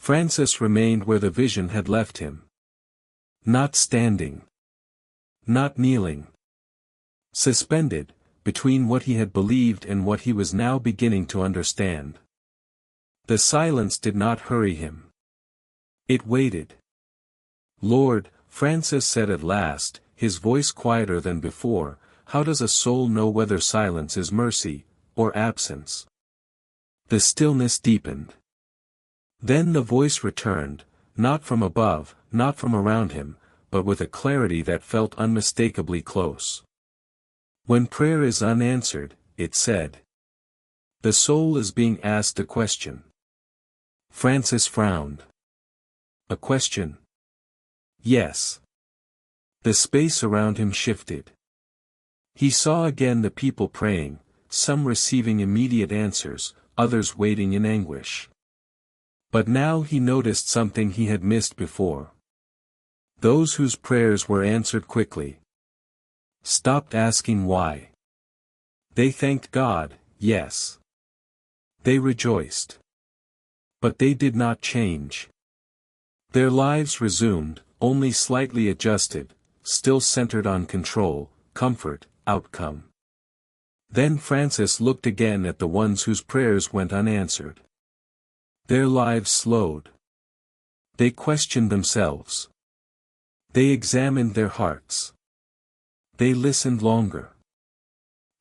Francis remained where the vision had left him. Not standing. Not kneeling. Suspended, between what he had believed and what he was now beginning to understand. The silence did not hurry him. It waited. "Lord," Francis said at last, his voice quieter than before, "how does a soul know whether silence is mercy, or absence?" The stillness deepened. Then the voice returned, not from above, not from around him, but with a clarity that felt unmistakably close. "When prayer is unanswered," it said, "the soul is being asked a question." Francis frowned. "A question?" "Yes." The space around him shifted. He saw again the people praying, some receiving immediate answers, others waiting in anguish. But now he noticed something he had missed before. Those whose prayers were answered quickly stopped asking why. They thanked God, yes. They rejoiced. But they did not change. Their lives resumed, only slightly adjusted, still centered on control, comfort, outcome. Then Francis looked again at the ones whose prayers went unanswered. Their lives slowed. They questioned themselves. They examined their hearts. They listened longer.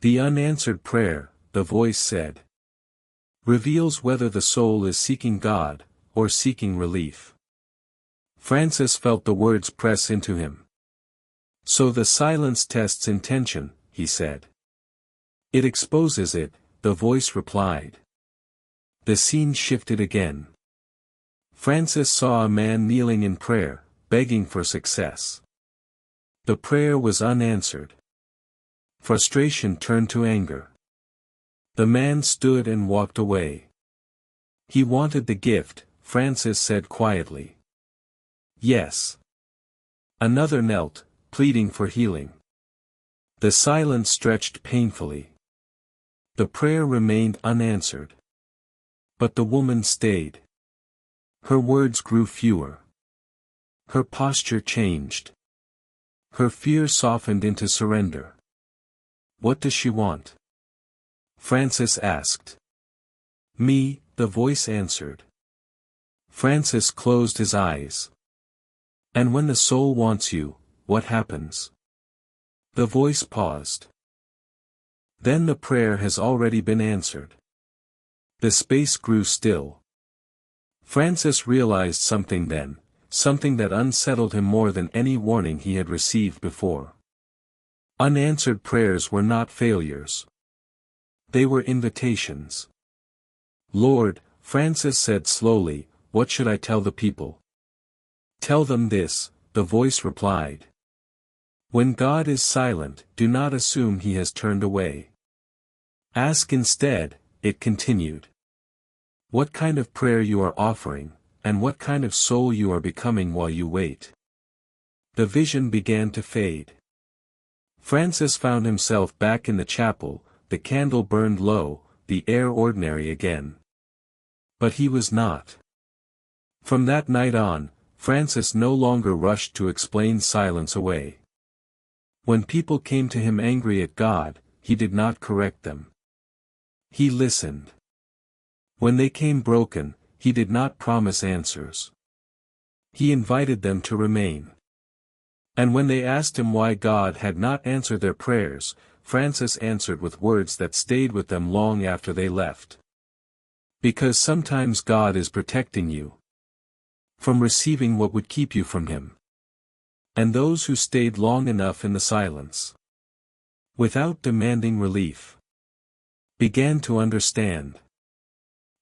The unanswered prayer, the voice said, reveals whether the soul is seeking God, or seeking relief. Francis felt the words press into him. "So the silence tests intention," he said. "It exposes it," the voice replied. The scene shifted again. Francis saw a man kneeling in prayer, begging for success. The prayer was unanswered. Frustration turned to anger. The man stood and walked away. He wanted the gift, Francis said quietly. Yes. Another knelt, pleading for healing. The silence stretched painfully. The prayer remained unanswered. But the woman stayed. Her words grew fewer. Her posture changed. Her fear softened into surrender. "What does she want?" Francis asked. "Me," the voice answered. Francis closed his eyes. "And when the soul wants you, what happens?" The voice paused. "Then the prayer has already been answered." The space grew still. Francis realized something then, something that unsettled him more than any warning he had received before. Unanswered prayers were not failures. They were invitations. "Lord," Francis said slowly, "what should I tell the people?" "Tell them this," the voice replied. "When God is silent, do not assume he has turned away. Ask instead," it continued, "what kind of prayer you are offering, and what kind of soul you are becoming while you wait." The vision began to fade. Francis found himself back in the chapel, the candle burned low, the air ordinary again. But he was not. From that night on, Francis no longer rushed to explain silence away. When people came to him angry at God, he did not correct them. He listened. When they came broken, he did not promise answers. He invited them to remain. And when they asked him why God had not answered their prayers, Francis answered with words that stayed with them long after they left. Because sometimes God is protecting you from receiving what would keep you from Him. And those who stayed long enough in the silence, without demanding relief, began to understand.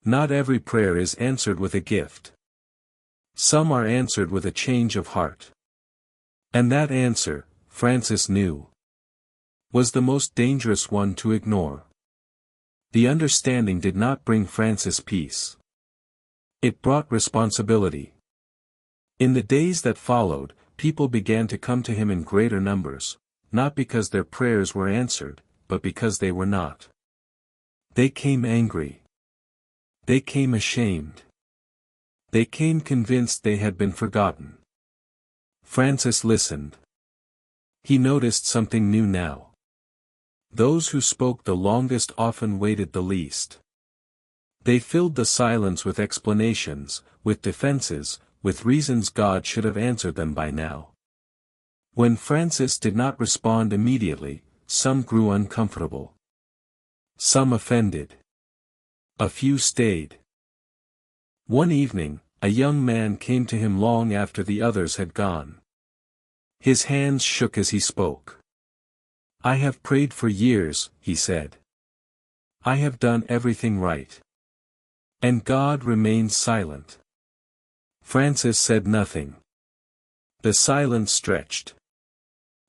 Not every prayer is answered with a gift. Some are answered with a change of heart. And that answer, Francis knew, was the most dangerous one to ignore. The understanding did not bring Francis peace. It brought responsibility. In the days that followed, people began to come to him in greater numbers, not because their prayers were answered, but because they were not. They came angry. They came ashamed. They came convinced they had been forgotten. Francis listened. He noticed something new now. Those who spoke the longest often waited the least. They filled the silence with explanations, with defenses, with reasons God should have answered them by now. When Francis did not respond immediately, some grew uncomfortable. Some offended. A few stayed. One evening, a young man came to him long after the others had gone. His hands shook as he spoke. "I have prayed for years," he said. "I have done everything right. And God remains silent." Francis said nothing. The silence stretched.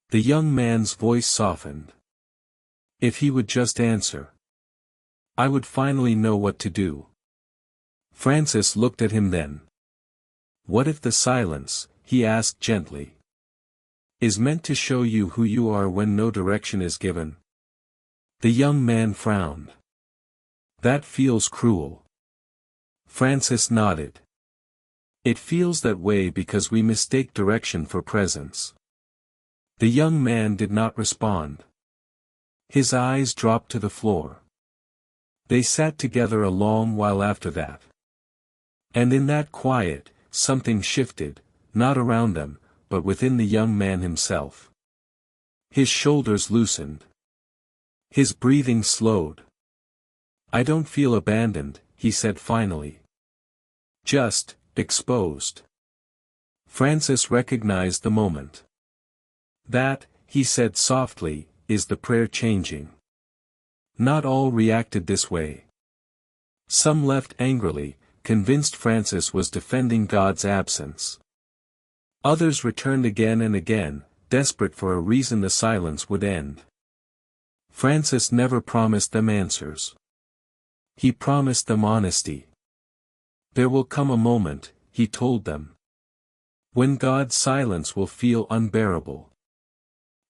The young man's voice softened. "If he would just answer, I would finally know what to do." Francis looked at him then. "What if the silence," he asked gently, "is meant to show you who you are when no direction is given?" The young man frowned. "That feels cruel." Francis nodded. "It feels that way because we mistake direction for presence." The young man did not respond. His eyes dropped to the floor. They sat together a long while after that. And in that quiet, something shifted, not around them, but within the young man himself. His shoulders loosened. His breathing slowed. "I don't feel abandoned," he said finally. "Just, exposed." Francis recognized the moment. "That," he said softly, "is the prayer changing." Not all reacted this way. Some left angrily, convinced Francis was defending God's absence. Others returned again and again, desperate for a reason the silence would end. Francis never promised them answers. He promised them honesty. "There will come a moment," he told them, "when God's silence will feel unbearable.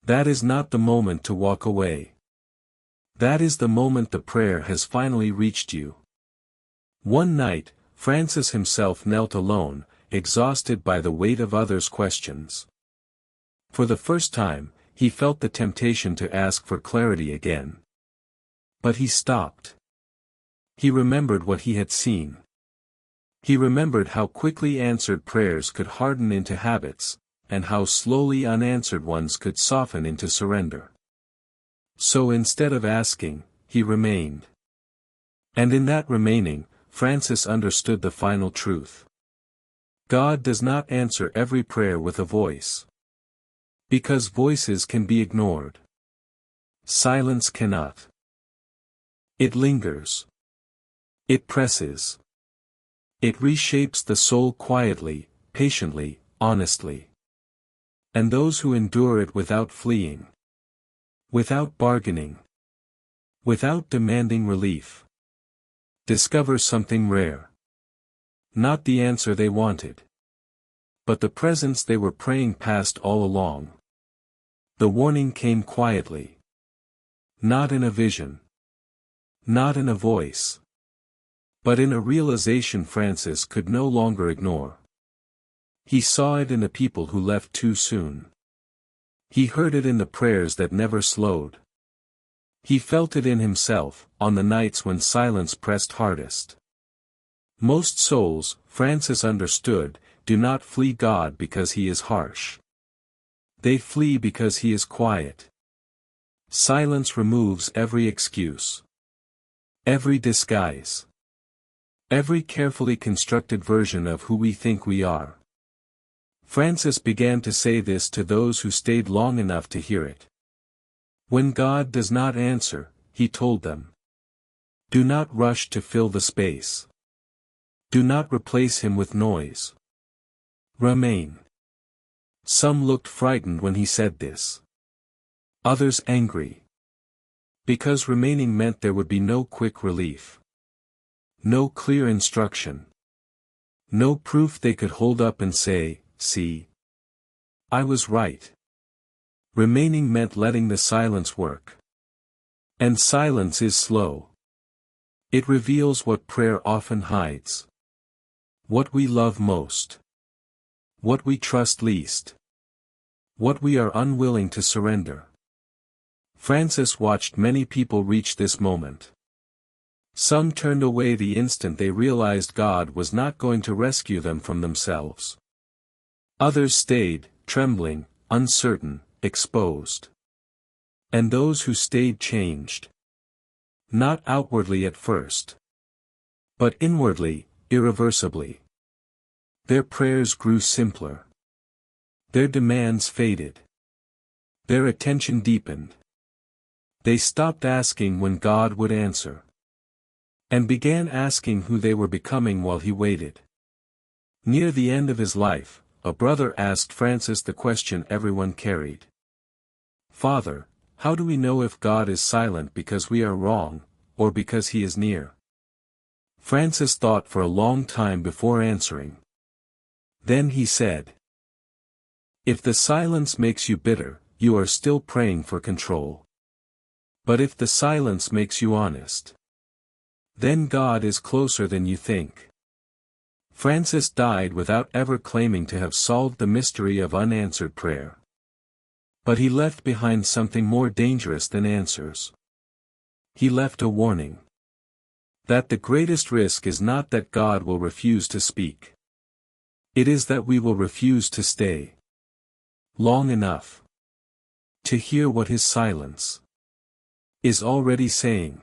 That is not the moment to walk away. That is the moment the prayer has finally reached you." One night, Francis himself knelt alone, exhausted by the weight of others' questions. For the first time, he felt the temptation to ask for clarity again. But he stopped. He remembered what he had seen. He remembered how quickly answered prayers could harden into habits, and how slowly unanswered ones could soften into surrender. So instead of asking, he remained. And in that remaining, Francis understood the final truth. God does not answer every prayer with a voice. Because voices can be ignored. Silence cannot. It lingers. It presses. It reshapes the soul quietly, patiently, honestly. And those who endure it without fleeing, without bargaining, without demanding relief, discover something rare. Not the answer they wanted, but the presence they were praying past all along. The warning came quietly. Not in a vision. Not in a voice. But in a realization Francis could no longer ignore. He saw it in the people who left too soon. He heard it in the prayers that never slowed. He felt it in himself, on the nights when silence pressed hardest. Most souls, Francis understood, do not flee God because he is harsh. They flee because he is quiet. Silence removes every excuse. Every disguise. Every carefully constructed version of who we think we are. Francis began to say this to those who stayed long enough to hear it. When God does not answer, he told them, do not rush to fill the space. Do not replace him with noise. Remain. Some looked frightened when he said this. Others angry. Because remaining meant there would be no quick relief. No clear instruction. No proof they could hold up and say, see. I was right. Remaining meant letting the silence work. And silence is slow. It reveals what prayer often hides. What we love most. What we trust least. What we are unwilling to surrender. Francis watched many people reach this moment. Some turned away the instant they realized God was not going to rescue them from themselves. Others stayed, trembling, uncertain, exposed. And those who stayed changed. Not outwardly at first. But inwardly, irreversibly. Their prayers grew simpler. Their demands faded. Their attention deepened. They stopped asking when God would answer. And began asking who they were becoming while he waited. Near the end of his life, a brother asked Francis the question everyone carried. "Father, how do we know if God is silent because we are wrong, or because he is near?" Francis thought for a long time before answering. Then he said, "If the silence makes you bitter, you are still praying for control. But if the silence makes you honest, then God is closer than you think." Francis died without ever claiming to have solved the mystery of unanswered prayer. But he left behind something more dangerous than answers. He left a warning. That the greatest risk is not that God will refuse to speak. It is that we will refuse to stay long enough to hear what his silence is already saying.